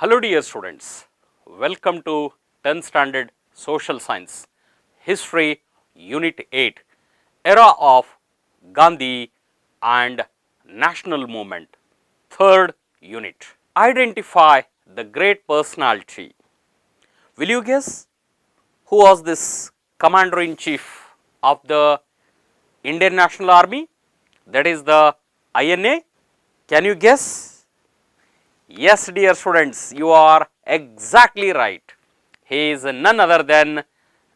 Hello dear students, welcome to 10th standard social science history unit 8 era of Gandhi and national movement third unit. Identify the great personality. Will you guess who was this commander in chief of the Indian National Army, that is the INA? Can you guess? Yes, dear students, you are exactly right. He is none other than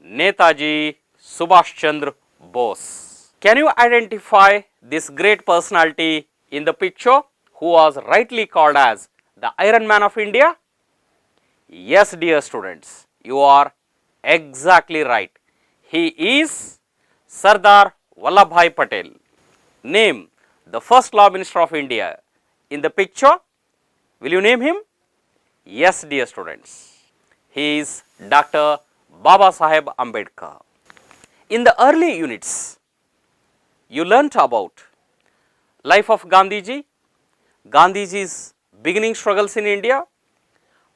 Netaji Subhash Chandra Bose. Can you identify this great personality in the picture who was rightly called as the Iron Man of India? Yes, dear students, you are exactly right. He is Sardar Vallabhbhai Patel. Name the first Law Minister of India in the picture. Will you name him? Yes, dear students. He is Dr. Baba Saheb Ambedkar. In the early units, you learnt about life of Gandhiji, Gandhiji's beginning struggles in India,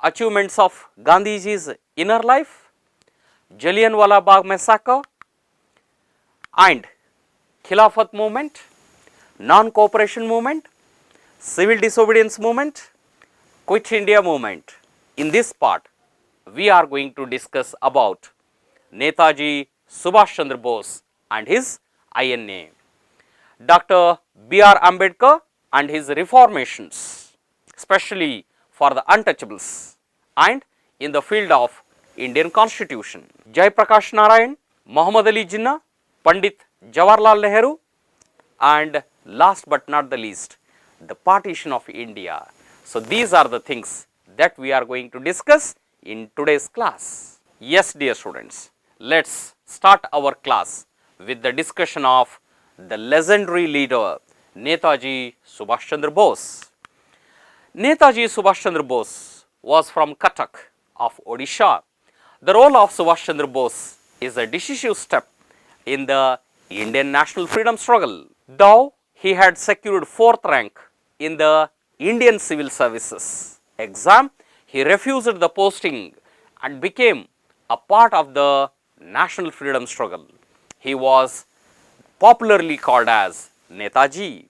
achievements of Gandhiji's inner life, Jallianwala Bagh massacre and Khilafat movement, non-cooperation movement, civil disobedience movement, Quit India movement. In this part, we are going to discuss about Netaji Subhash Chandra Bose and his INA, Dr. B.R. Ambedkar and his reformations, especially for the untouchables and in the field of Indian Constitution. Jai Prakash Narayan, Muhammad Ali Jinnah, Pandit Jawaharlal Nehru, and last but not the least, the partition of India. So, these are the things that we are going to discuss in today's class. Yes, dear students, let us start our class with the discussion of the legendary leader Netaji Subhash Chandra Bose. Netaji Subhash Chandra Bose was from Cuttack of Odisha. The role of Subhash Chandra Bose is a decisive step in the Indian national freedom struggle. Though he had secured 4th rank in the Indian Civil Services exam, he refused the posting and became a part of the national freedom struggle. He was popularly called as Netaji.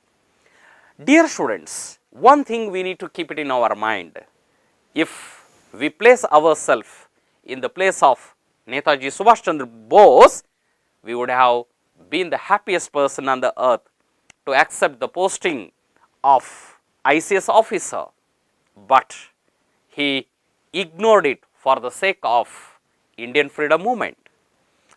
Dear students, one thing we need to keep it in our mind. If we place ourselves in the place of Netaji Subhash Chandra Bose, we would have been the happiest person on the earth to accept the posting of ICS officer, but he ignored it for the sake of Indian freedom movement.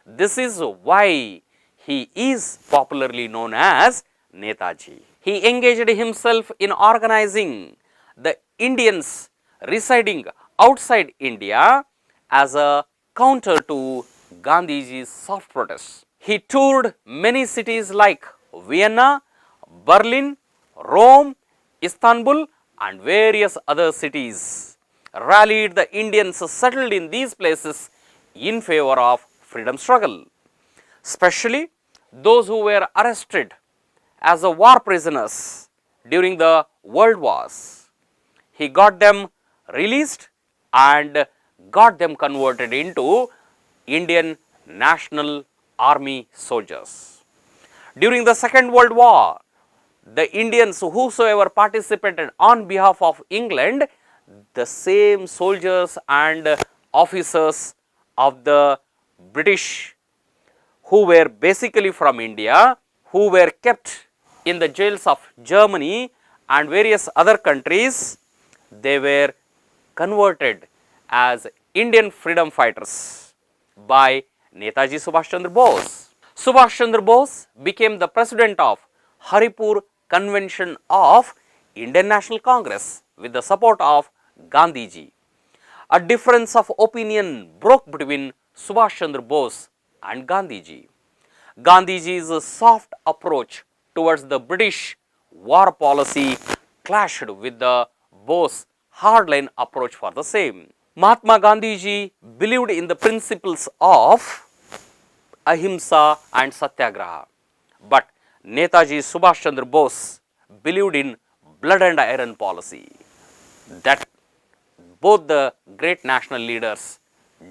This is why he is popularly known as Netaji. He engaged himself in organizing the Indians residing outside India as a counter to Gandhiji's soft protests. He toured many cities like Vienna, Berlin, Rome, Istanbul and various other cities, rallied the Indians settled in these places in favor of freedom struggle, especially those who were arrested as a war prisoners during the world wars. He got them released and got them converted into Indian National Army soldiers. During the Second World War, the Indians whosoever participated on behalf of England, the same soldiers and officers of the British who were basically from India, who were kept in the jails of Germany and various other countries, they were converted as Indian freedom fighters by Netaji Subhash Chandra Bose. Subhash Chandra Bose became the president of Haripur Convention of Indian National Congress with the support of Gandhiji. A difference of opinion broke between Subhash Chandra Bose and Gandhiji. Gandhiji's soft approach towards the British war policy clashed with the Bose hardline approach for the same. Mahatma Gandhiji believed in the principles of ahimsa and satyagraha, but Netaji Subhash Chandra Bose believed in blood and iron policy. That both the great national leaders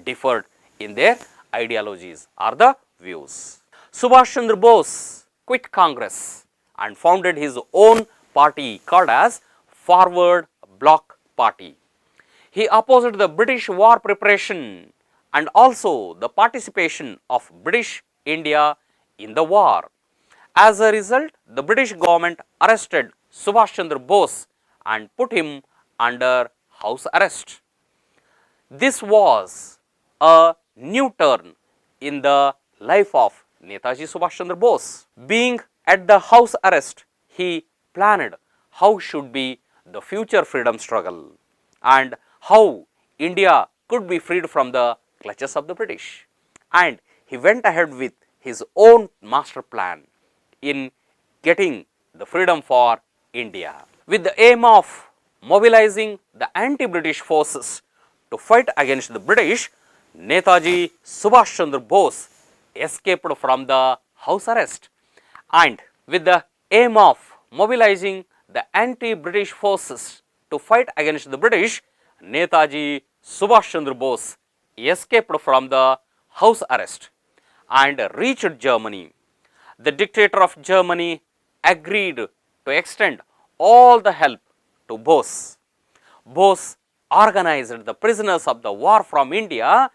differed in their ideologies or the views. Subhash Chandra Bose quit Congress and founded his own party called as Forward Bloc Party. He opposed the British war preparation and also the participation of British India in the war. As a result, the British government arrested Subhash Chandra Bose and put him under house arrest. This was a new turn in the life of Netaji Subhash Chandra Bose. Being at the house arrest, he planned how should be the future freedom struggle and how India could be freed from the clutches of the British. And he went ahead with his own master plan in getting the freedom for India. With the aim of mobilizing the anti-British forces to fight against the British, Netaji Subhash Chandra Bose escaped from the house arrest. And with the aim of mobilizing the anti-British forces to fight against the British, Netaji Subhash Chandra Bose escaped from the house arrest and reached Germany. The dictator of Germany agreed to extend all the help to Bose. Bose organized the prisoners of the war from India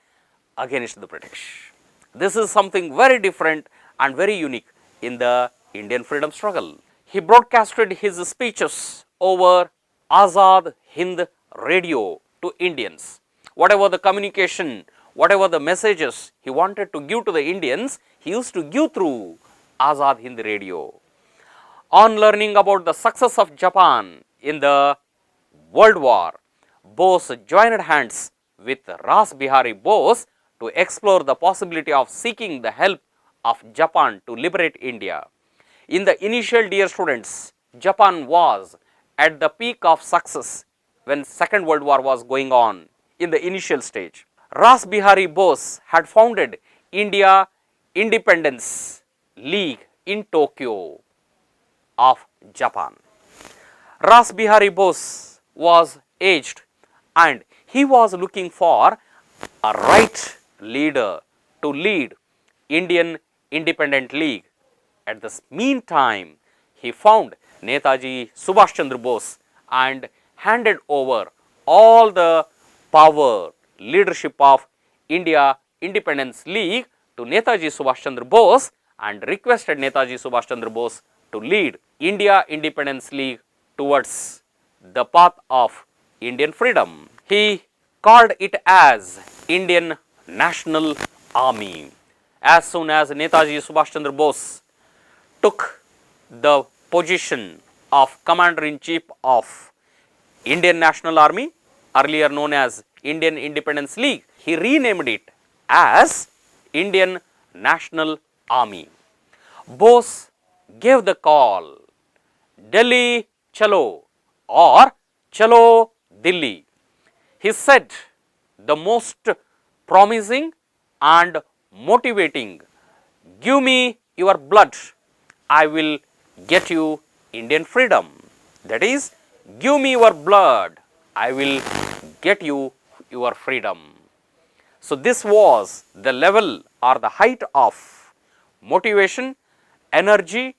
against the British. This is something very different and very unique in the Indian freedom struggle. He broadcasted his speeches over Azad Hind radio to Indians. Whatever the communication, whatever the messages he wanted to give to the Indians, he used to give through Azad Hind radio. On learning about the success of Japan in the World War, Bose joined hands with Ras Bihari Bose to explore the possibility of seeking the help of Japan to liberate India. In the initial, dear students, Japan was at the peak of success when Second World War was going on in the initial stage. Ras Bihari Bose had founded India Independence League in Tokyo of Japan. Ras Bihari Bose was aged and he was looking for a right leader to lead Indian Independent League. At the meantime, he found Netaji Subhash Chandra Bose and handed over all the power, leadership of India Independence League to Netaji Subhash Chandra Bose and requested Netaji Subhash Chandra Bose to lead India Independence League towards the path of Indian freedom. He called it as Indian National Army. As soon as Netaji Subhash Chandra Bose took the position of Commander-in-Chief of Indian National Army, earlier known as Indian Independence League, he renamed it as Indian National Army. Bose gave the call, Delhi Chalo or Chalo Delhi. He said the most promising and motivating, give me your blood, I will get you Indian freedom. That is, give me your blood, I will get you your freedom. So, this was the level or the height of motivation, energy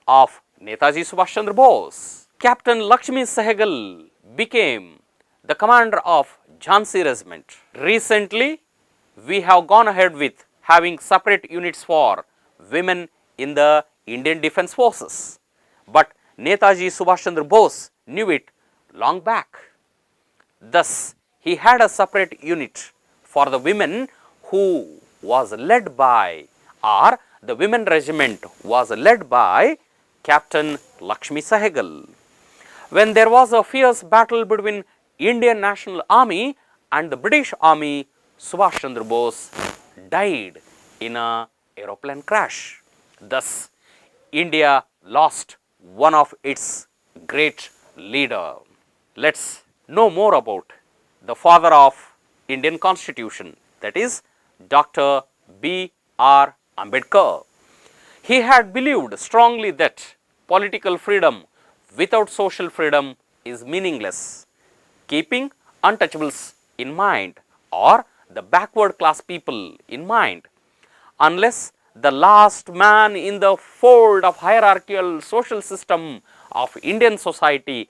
of Netaji Subhash Chandra Bose. Captain Lakshmi Sehgal became the commander of Jhansi Regiment. Recently, we have gone ahead with having separate units for women in the Indian Defence Forces, but Netaji Subhash Chandra Bose knew it long back. Thus, he had a separate unit for the women who was led by, or the women regiment was led by Captain Lakshmi Sehgal. When there was a fierce battle between Indian National Army and the British Army, Subhash Chandra Bose died in an aeroplane crash. Thus, India lost one of its great leader. Let's know more about the father of Indian Constitution, that is Dr. B.R. Ambedkar. He had believed strongly that political freedom without social freedom is meaningless. Keeping untouchables in mind or the backward class people in mind. Unless the last man in the fold of hierarchical social system of Indian society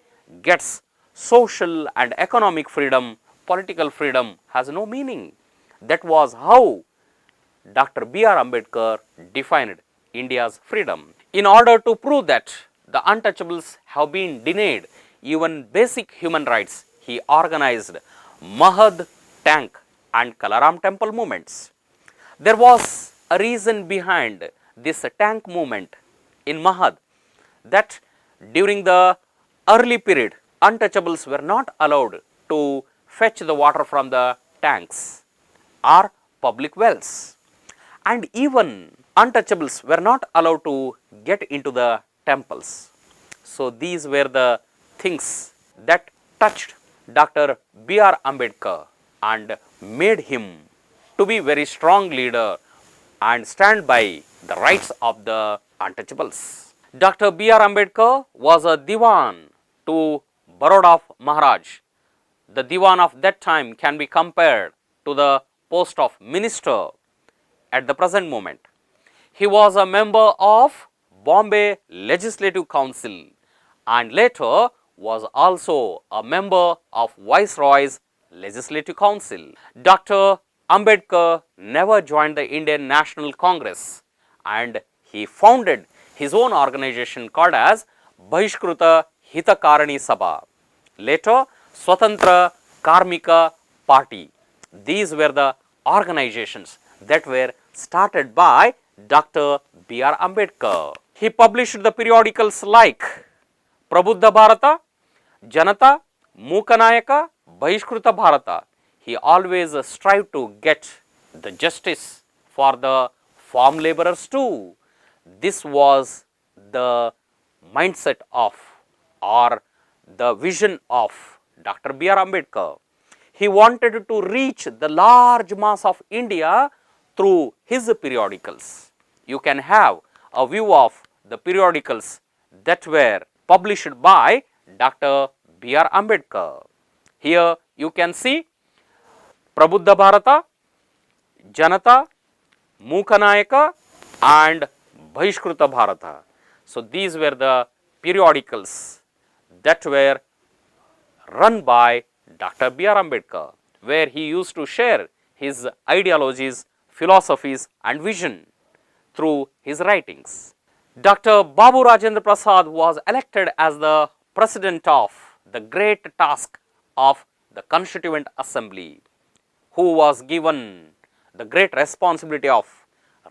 gets social and economic freedom, political freedom has no meaning. That was how Dr. B.R. Ambedkar defined India's freedom. In order to prove that the untouchables have been denied even basic human rights, he organized Mahad Tank and Kalaram temple movements. There was a reason behind this tank movement in Mahad, that during the early period untouchables were not allowed to fetch the water from the tanks or public wells, and even untouchables were not allowed to get into the temples. So, these were the things that touched Dr. B.R. Ambedkar and made him to be very strong leader and stand by the rights of the untouchables. Dr. B.R. Ambedkar was a Diwan to Baroda of Maharaj. The Diwan of that time can be compared to the post of minister at the present moment. He was a member of Bombay Legislative Council and later was also a member of Viceroy's Legislative Council. Dr. Ambedkar never joined the Indian National Congress and he founded his own organization called as Bahishkruta Hitakarani Sabha, later Swatantra Karmika Party. These were the organizations that were started by Dr. B.R. Ambedkar. He published the periodicals like Prabuddha Bharata, Janata, Mookanayaka, Bahishkruta Bharata. He always strived to get the justice for the farm laborers too. This was the mindset of or the vision of Dr. B.R. Ambedkar. He wanted to reach the large mass of India through his periodicals. You can have a view of the periodicals that were published by Dr. B.R. Ambedkar. Here you can see Prabuddha Bharata, Janata, Mookanayaka and Bahishkruta Bharata. So, these were the periodicals that were run by Dr. B.R. Ambedkar, where he used to share his ideologies, philosophies and vision through his writings. Dr. Babu Rajendra Prasad was elected as the president of the great task of the Constituent Assembly, who was given the great responsibility of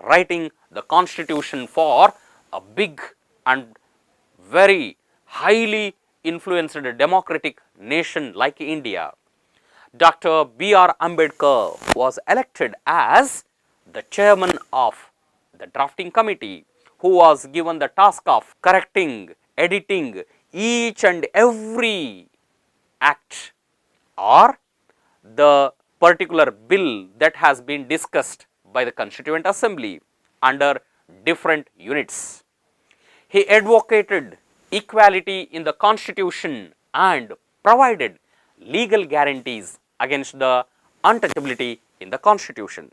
writing the constitution for a big and very highly influenced democratic nation like India. Dr. B.R. Ambedkar was elected as the chairman of the drafting committee, who was given the task of correcting, editing each and every act or the particular bill that has been discussed by the Constituent Assembly under different units. He advocated equality in the constitution and provided legal guarantees against the untouchability in the constitution.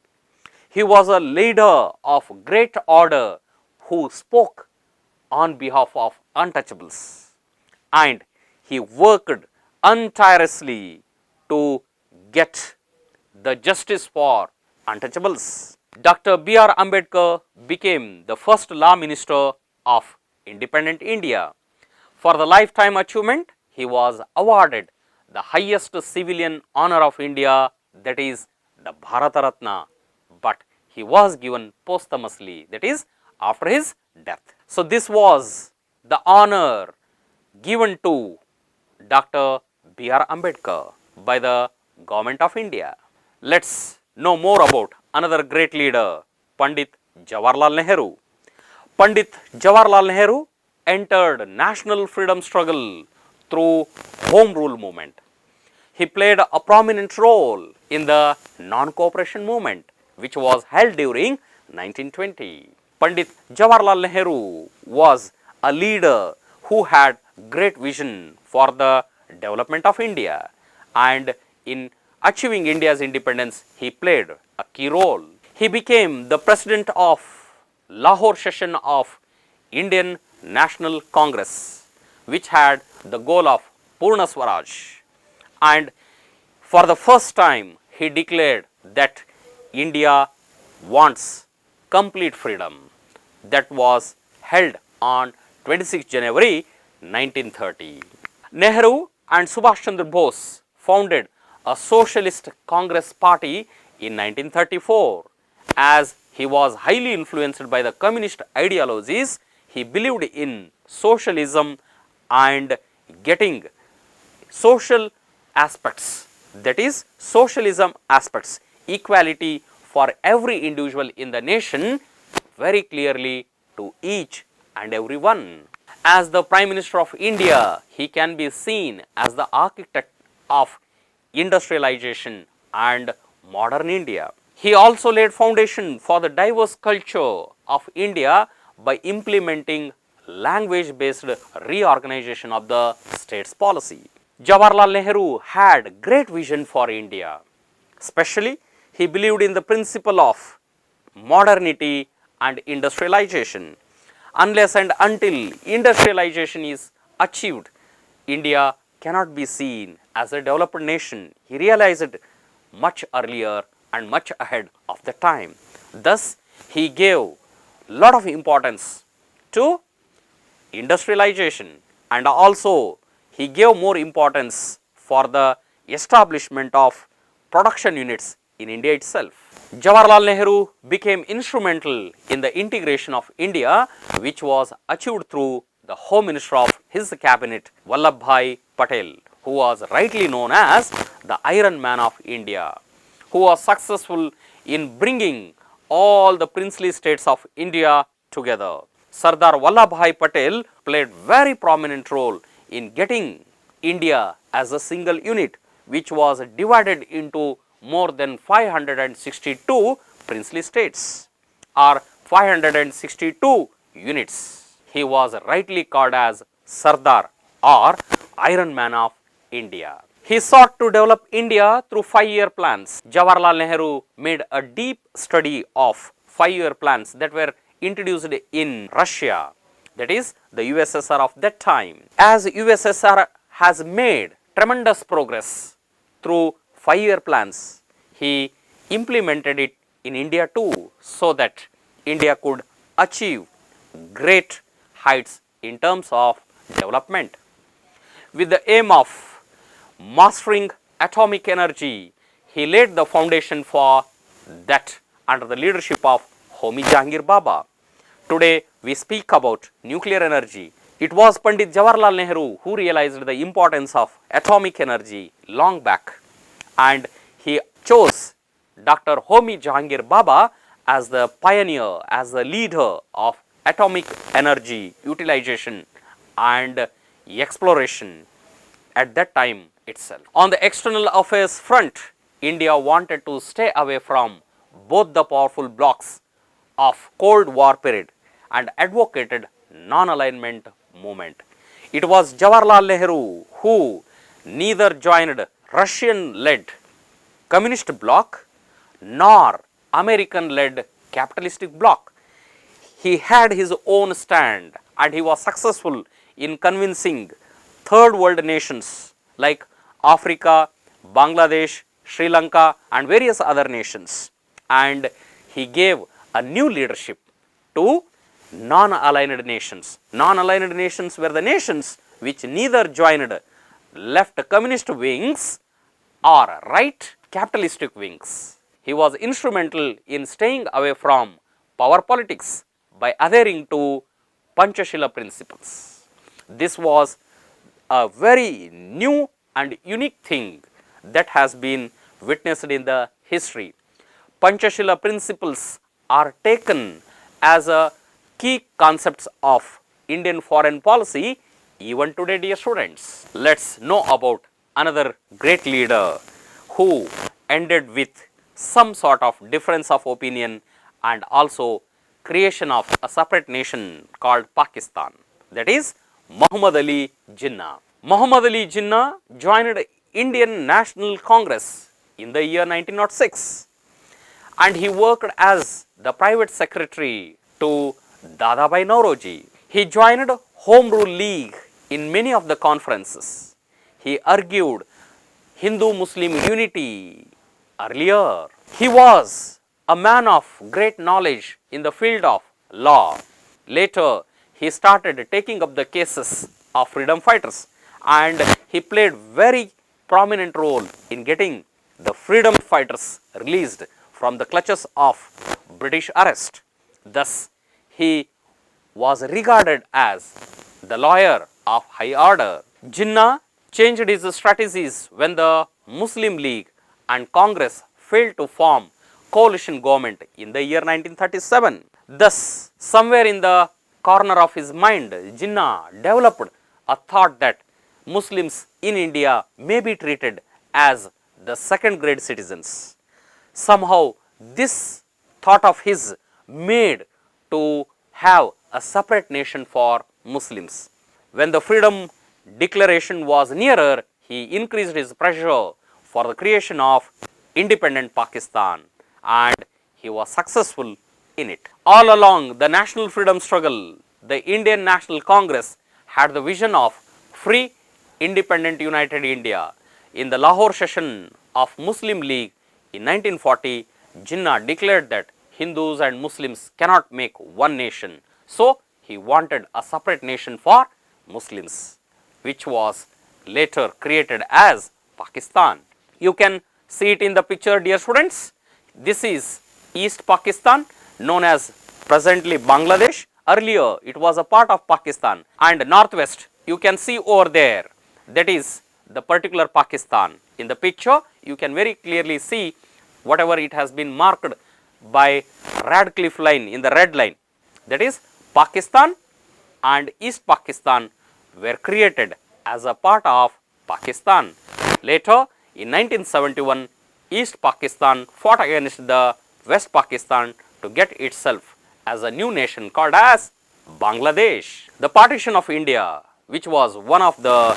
He was a leader of great order who spoke on behalf of untouchables, and he worked untirelessly to get the justice for untouchables. Dr. B.R. Ambedkar became the first law minister of independent India. For the lifetime achievement, he was awarded the highest civilian honor of India, that is the Bharata Ratna, but he was given posthumously, that is after his death. So, this was the honor given to Dr. B.R. Ambedkar by the government of India. Let us know more about another great leader, Pandit Jawaharlal Nehru. Pandit Jawaharlal Nehru entered national freedom struggle through Home Rule movement. He played a prominent role in the non-cooperation movement, which was held during 1920. Pandit Jawaharlal Nehru was a leader who had great vision for the development of India, and in achieving India's independence, he played a key role. He became the president of Lahore session of Indian National Congress, which had the goal of Purna Swaraj, and for the first time he declared that India wants complete freedom. That was held on 26 January 1930. Nehru and Subhash Chandra Bose founded a Socialist Congress Party in 1934. As he was highly influenced by the communist ideologies, he believed in socialism and getting social aspects, that is socialism aspects, equality for every individual in the nation very clearly to each and every one. As the Prime Minister of India, he can be seen as the architect of industrialization and modern India. He also laid foundation for the diverse culture of India by implementing language based reorganization of the state's policy. Jawaharlal Nehru had great vision for India. Especially, he believed in the principle of modernity and industrialization. Unless and until industrialization is achieved, India cannot be seen as a developed nation. He realized it much earlier and much ahead of the time. Thus, he gave lot of importance to industrialization, and also he gave more importance for the establishment of production units in India itself. Jawaharlal Nehru became instrumental in the integration of India, which was achieved through the Home Minister of his cabinet, Vallabhbhai Patel, who was rightly known as the Iron Man of India, who was successful in bringing all the princely states of India together. Sardar Vallabhbhai Patel played very prominent role in getting India as a single unit, which was divided into more than 562 princely states or 562 units. He was rightly called as Sardar or Iron Man of India. He sought to develop India through 5-year plans. Jawaharlal Nehru made a deep study of 5-year plans that were introduced in Russia, that is the USSR of that time. As USSR has made tremendous progress through 5-year plans, he implemented it in India too, so that India could achieve great heights in terms of development. With the aim of mastering atomic energy, he laid the foundation for that under the leadership of Homi Jahangir Baba. Today we speak about nuclear energy. It was Pandit Jawaharlal Nehru who realized the importance of atomic energy long back, and he chose Dr. Homi Jahangir Baba as the pioneer, as the leader of atomic energy utilization and exploration at that time itself. On the external affairs front, India wanted to stay away from both the powerful blocs of Cold War period and advocated non-alignment movement. It was Jawaharlal Nehru who neither joined Russian-led communist bloc nor American-led capitalistic bloc. He had his own stand, and he was successful in convincing third world nations like Africa, Bangladesh, Sri Lanka and various other nations, and he gave a new leadership to non-aligned nations. Non-aligned nations were the nations which neither joined left communist wings or right capitalistic wings. He was instrumental in staying away from power politics by adhering to Panchashila principles. This was a very new and unique thing that has been witnessed in the history. Panchashila principles are taken as a key concepts of Indian foreign policy even today, dear students. Let's know about another great leader who ended with some sort of difference of opinion and also creation of a separate nation called Pakistan, that is Muhammad Ali Jinnah. Muhammad Ali Jinnah joined Indian National Congress in the year 1906, and he worked as the private secretary to Dadabhai Nauroji. He joined Home Rule League in many of the conferences. He argued Hindu-Muslim unity earlier. He was a man of great knowledge in the field of law. Later, he started taking up the cases of freedom fighters, and he played very prominent role in getting the freedom fighters released from the clutches of British arrest. Thus, he was regarded as the lawyer of high order. Jinnah changed his strategies when the Muslim League and Congress failed to form coalition government in the year 1937. Thus, somewhere in the corner of his mind, Jinnah developed a thought that Muslims in India may be treated as the second grade citizens. Somehow, this thought of his made to have a separate nation for Muslims. When the freedom declaration was nearer, he increased his pressure for the creation of independent Pakistan, and he was successful in it. All along the national freedom struggle, the Indian National Congress had the vision of free, independent, united India. In the Lahore session of Muslim League in 1940, Jinnah declared that Hindus and Muslims cannot make one nation. So, he wanted a separate nation for Muslims, which was later created as Pakistan. You can see it in the picture, dear students. This is East Pakistan, known as presently Bangladesh. Earlier, it was a part of Pakistan, and northwest you can see over there, that is the particular Pakistan. In the picture, you can very clearly see whatever it has been marked by Radcliffe line in the red line, that is Pakistan and East Pakistan were created as a part of Pakistan. Later, in 1971, East Pakistan fought against the West Pakistan to get itself as a new nation called as Bangladesh. The partition of India, which was one of the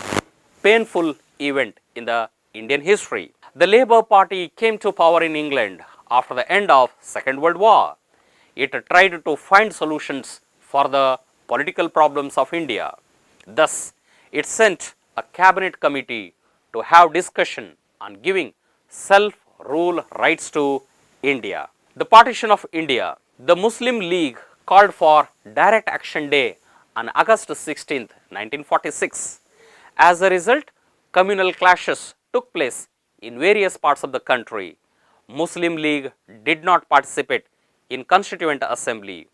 painful event in the Indian history. The Labour Party came to power in England after the end of Second World War. It tried to find solutions for the political problems of India. Thus, it sent a cabinet committee to have discussion on giving self-rule rights to India. The partition of India. The Muslim League called for Direct Action Day on August 16, 1946. As a result, communal clashes took place in various parts of the country. Muslim League did not participate in Constituent Assembly.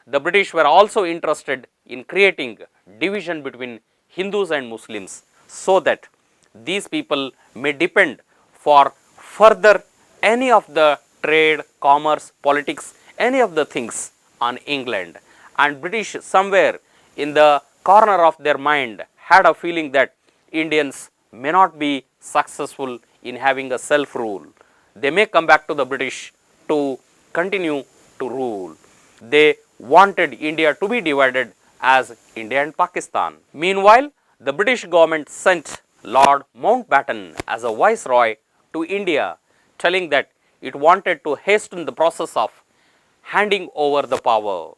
The British were also interested in creating division between Hindus and Muslims, so that these people may depend for further any of the trade, commerce, politics, any of the things on England. And British somewhere in the corner of their mind had a feeling that Indians may not be successful in having a self-rule. They may come back to the British to continue to rule. They wanted India to be divided as India and Pakistan. Meanwhile, the British government sent Lord Mountbatten as a viceroy to India, telling that it wanted to hasten the process of handing over the power.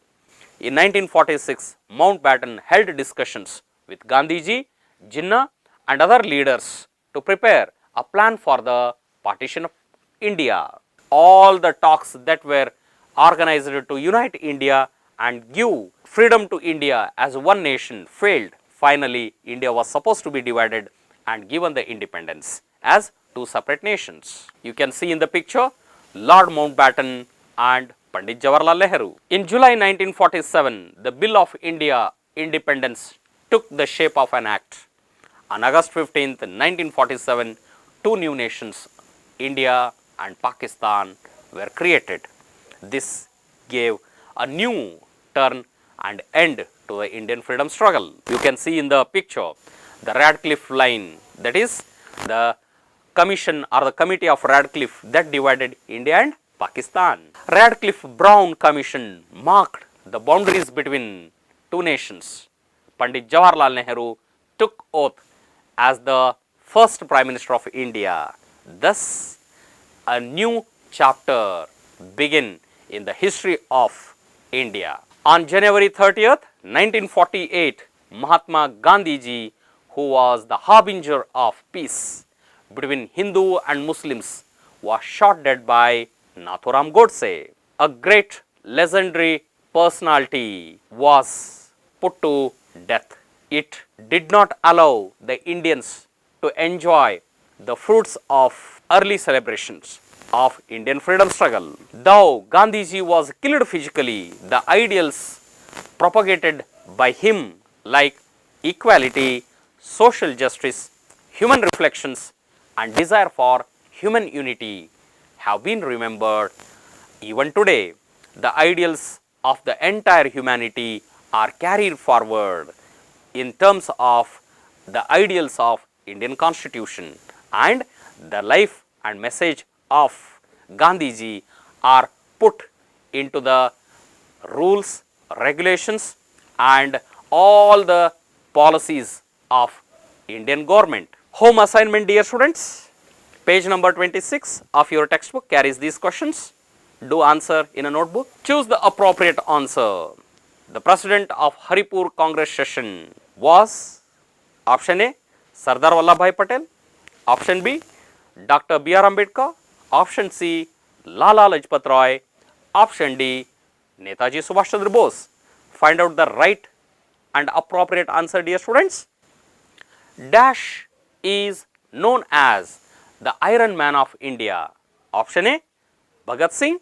In 1946, Mountbatten held discussions with Gandhiji, Jinnah and other leaders to prepare a plan for the partition of India. All the talks that were organized to unite India and give freedom to India as one nation failed. Finally, India was supposed to be divided and given the independence as two separate nations. You can see in the picture Lord Mountbatten and Pandit Jawaharlal Nehru. In July 1947, the Bill of India Independence took the shape of an act. On August 15, 1947, two new nations, India and Pakistan, were created. This gave a new turn and end to the Indian freedom struggle. You can see in the picture the Radcliffe line, that is the commission or the committee of Radcliffe that divided India and Pakistan. Radcliffe-Brown Commission marked the boundaries between two nations. Pandit Jawaharlal Nehru took oath as the first Prime Minister of India. Thus, a new chapter begin in the history of India. On January 30th, 1948, Mahatma Gandhi ji, who was the harbinger of peace between Hindu and Muslims, was shot dead by Nathuram Godse. A great legendary personality was put to death. It did not allow the Indians to enjoy the fruits of early celebrations of Indian freedom struggle. Though Gandhiji was killed physically, the ideals propagated by him like equality, social justice, human reflections and desire for human unity have been remembered. Even today, the ideals of the entire humanity are carried forward in terms of the ideals of Indian Constitution, and the life and message of Gandhiji are put into the rules, regulations and all the policies of Indian government. Home assignment, dear students, page number 26 of your textbook carries these questions. Do answer in a notebook. Choose the appropriate answer. The president of Haripur Congress session was option A, Sardar Vallabhbhai Patel, option B, Dr. B.R. Ambedkar, option C, Lala Lajpat Rai, option D, Netaji Subhash Chandra Bose. Find out the right and appropriate answer, dear students. Dash is known as the Iron Man of India. Option A, Bhagat Singh,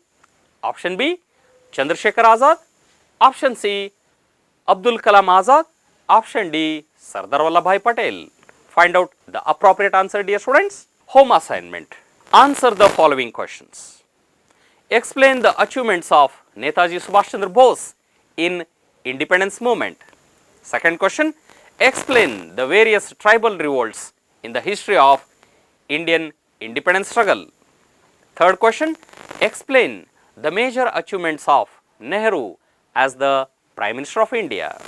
option B, Chandrasekhar Azad, option C, Abdul Kalam Azad, option D, Sardar Vallabhbhai Patel. Find out the appropriate answer, dear students. Home assignment. Answer the following questions. Explain the achievements of Netaji Subhash Chandra Bose in independence movement. Second question. Explain the various tribal revolts in the history of Indian independence struggle. Third question. Explain the major achievements of Nehru as the Prime Minister of India.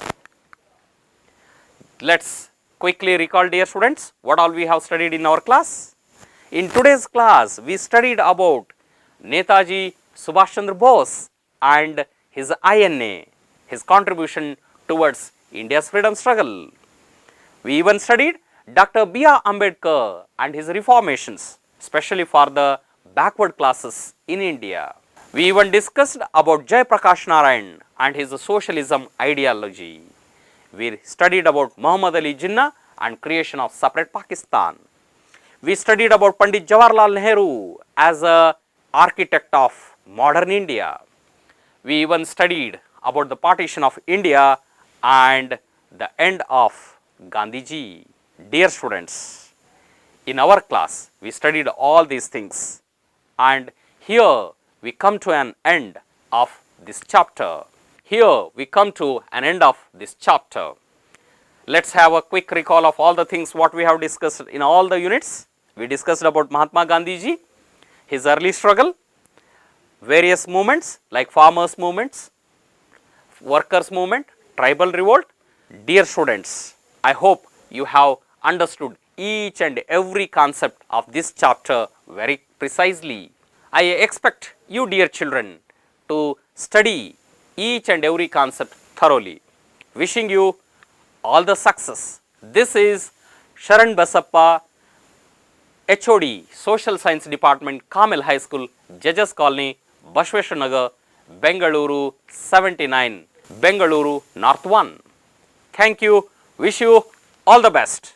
Let's quickly recall, dear students, what all we have studied in our class. In today's class, we studied about Netaji Subhash Chandra Bose and his INA, his contribution towards India's freedom struggle. We even studied Dr. B.R. Ambedkar and his reformations, especially for the backward classes in India. We even discussed about Jai Prakash Narayan and his socialism ideology. We studied about Muhammad Ali Jinnah and creation of separate Pakistan. We studied about Pandit Jawaharlal Nehru as a architect of modern India. We even studied about the partition of India and the end of Gandhiji. Dear students, in our class we studied all these things, and here we come to an end of this chapter. Here we come to an end of this chapter. Let's have a quick recall of all the things what we have discussed in all the units. We discussed about Mahatma Gandhiji, his early struggle, various movements like farmers movements, workers movement, tribal revolt. Dear students, I hope you have understood each and every concept of this chapter very precisely. I expect you, dear children, to study each and every concept thoroughly. Wishing you all the success. This is Sharan Basappa, HOD, Social Science Department, Kamil High School, Judges Colony, Bashweshwar Nagar, Bengaluru 79, Bengaluru North 1. Thank you. Wish you all the best.